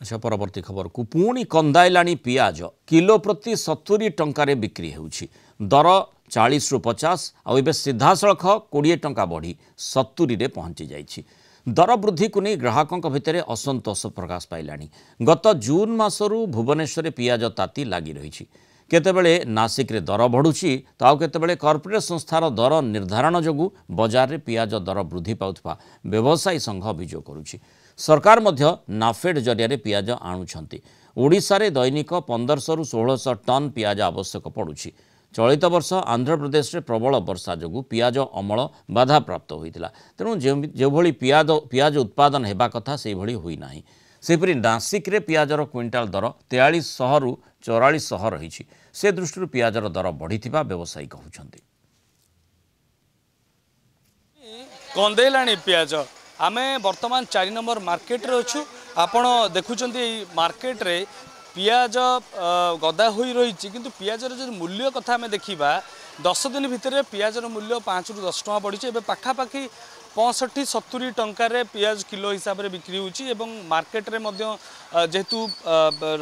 अच्छा परवर्ती खबर को पुणी कंदाइलाणी पियाज किलो प्रति 70 टंकार बिक्री होउछि दर 40 रु 50 आउ सीधासख 20 टंका बढ़ी 70 रे पहुंची जाइछि। दर वृद्धि को नहीं ग्राहकों भितर असंतोष प्रकाश पाइलानी। गत जून मासरू भुवनेश्वर पियाज ताती लगी रही केतेबेले नासिक रे दर बढ़ुछि तो आउ केतेबेले कॉर्पोरेट संस्थार दर निर्धारण जोगु बाजार रे पियाज दर वृद्धि पाउथबा व्यवसायी संघ अभियोग करुछि। सरकार मध्य नाफेड जरिया पियाज आणुछंती। ओडिशा रे दैनिक 1500 रु 1600 टन पियाज आवश्यक पड़ुछि। चलित वर्ष आंध्र प्रदेश रे प्रबल वर्षा जोगु पियाज अमल बाधा प्राप्त होइतिला। तेणु जो भली पियाज उत्पादन हेबा कथा से भली होई नाही। सेपरि नासिक रे पियाजर क्विंटाल दर 4300 रु 4400 रही। से दृष्टि पियाजर दर बढ़िथिबा व्यवसायी कहउछंती। कंदेलाणी पियाज आमे वर्तमान 4 नंबर मार्केट रे अछु। आपण देखुचंती मार्केट रे पियाज गदा होई रही किंतु पियाजर जो मूल्य कथा आमे देखिबा 10 दिन भितर पियाजर मूल्य 5 रु 10 टका बढ़ी एबे पाखापाखि 65-70 टंकार पियाज किलो हिसाब से बिक्री होची एवं मार्केट रे मध्य जेहेतु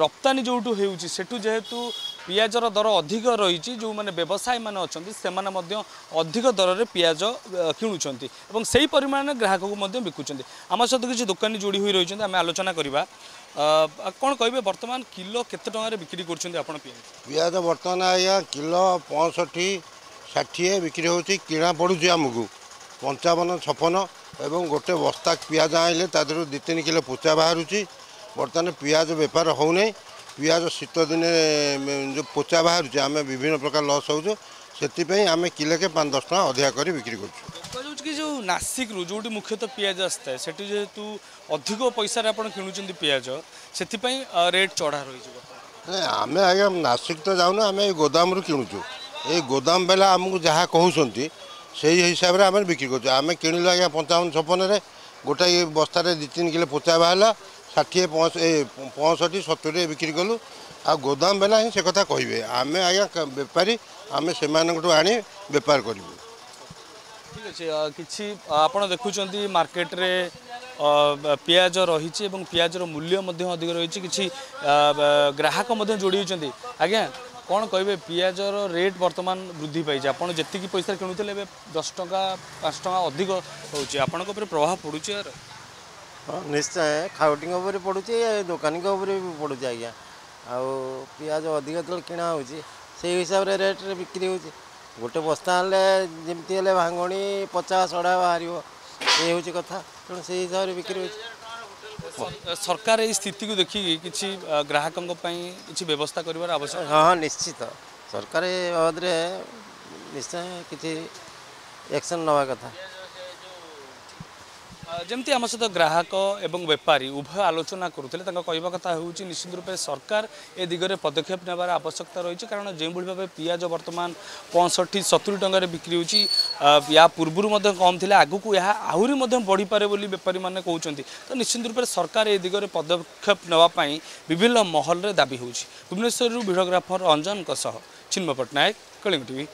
रप्तानी जोटू हेउची सेटू जेहेतु पियाजर दर अधिक रही जो माने व्यवसायी माने अछंती सेमाने मध्य अधिक दर रे पियाज किणुचंती एवं सही परिमाण ग्राहक को मध्य बिकुचंती। आम सहित किसी दुकानी जोड़ी हुई रही आम आलोचना करवा कौन कहे वर्तमान किलो केते टंका बिक्री करछंती आपण पियाज वर्तमान आया किलो 65-60 बिक्री होची किणा पड़ुची आमको 55-56 एवं गोटे बस्ता पियाज आइले तादर 2-3 किलो पोचा बाहर बर्तमान पियाज बेपार होना पियाज शीत दिन जो पोचा बाहर आम विभिन्न प्रकार लस हो आम किले के 5-10 टका अधिका कर बिक्री कर जो नासिक रु जो मुख्यतः पियाज आसता है सेठी जेहेतु अधिक पैसा किणुचंती पियाज से रेट चढ़ा रही। आम आज्ञा नासिक तो जाऊन आम गोदाम रू किणुचु ये गोदाम बेला आमको जहाँ कहते से हिसाब से आम बिक्री कर आम किणिलु आज्ञा 55-56 गोटे बस्तार 2-3 किलो पोचा बाहर 60-65-70 बिक्री कलु आ गोदाम बेला ही से कथा कहे आम आज्ञा बेपारी आम से आनी बेपार करूँ। ठीक अच्छे किसी आप देखुं मार्केट रे पियाज रही पियाजर मूल्य अधिक रही किसी ग्राहक जोड़ी होती आज्ञा कौन कहे पियाजर रेट वर्तमान वृद्धि पाई आपड़ जी पैसा किणुते 10 टका 5 टका अधिक होपण प्रभाव पड़ू यार। हाँ निश्चय खाउटी पड़ू दुकानी भी पड़ू आज्ञा आ पियाज अधिक जो किणा हो हिसाब से रेट रे बिक्री हो गोटे बस्ता जमती भांगणी 50-100 बाहर ये हूँ कथा तेणु से हिसाब से बिक्री हो। सरकार ये स्थिति को देखिए किसी ग्राहकों किसी व्यवस्था कर आवश्यक। हाँ निश्चित सरकार बाबद निश्चय किसी एक्शन नवा कथा जमती आम सहित ग्राहक एवं बेपारी उभय आलोचना करुले कहवा कथा हूँ निश्चित रूपे सरकार ए दिगरे पदक्षेप नेबार आवश्यकता रही कारण जो भाव पियाज वर्तमान 65-70 टंकार बिक्री होची या पूर्व कम थे आगु को यह आहरी बढ़ी पारे बोली बेपारी मैंने कहते तो निश्चित रूपे सरकार ए दिगरे पदक्षेप नेवाई विभिन्न महल में दाबी होची। भुवनेश्वर वीडियोग्राफर अंजन चिन्मय पट्टनायक कलिंग टीवी।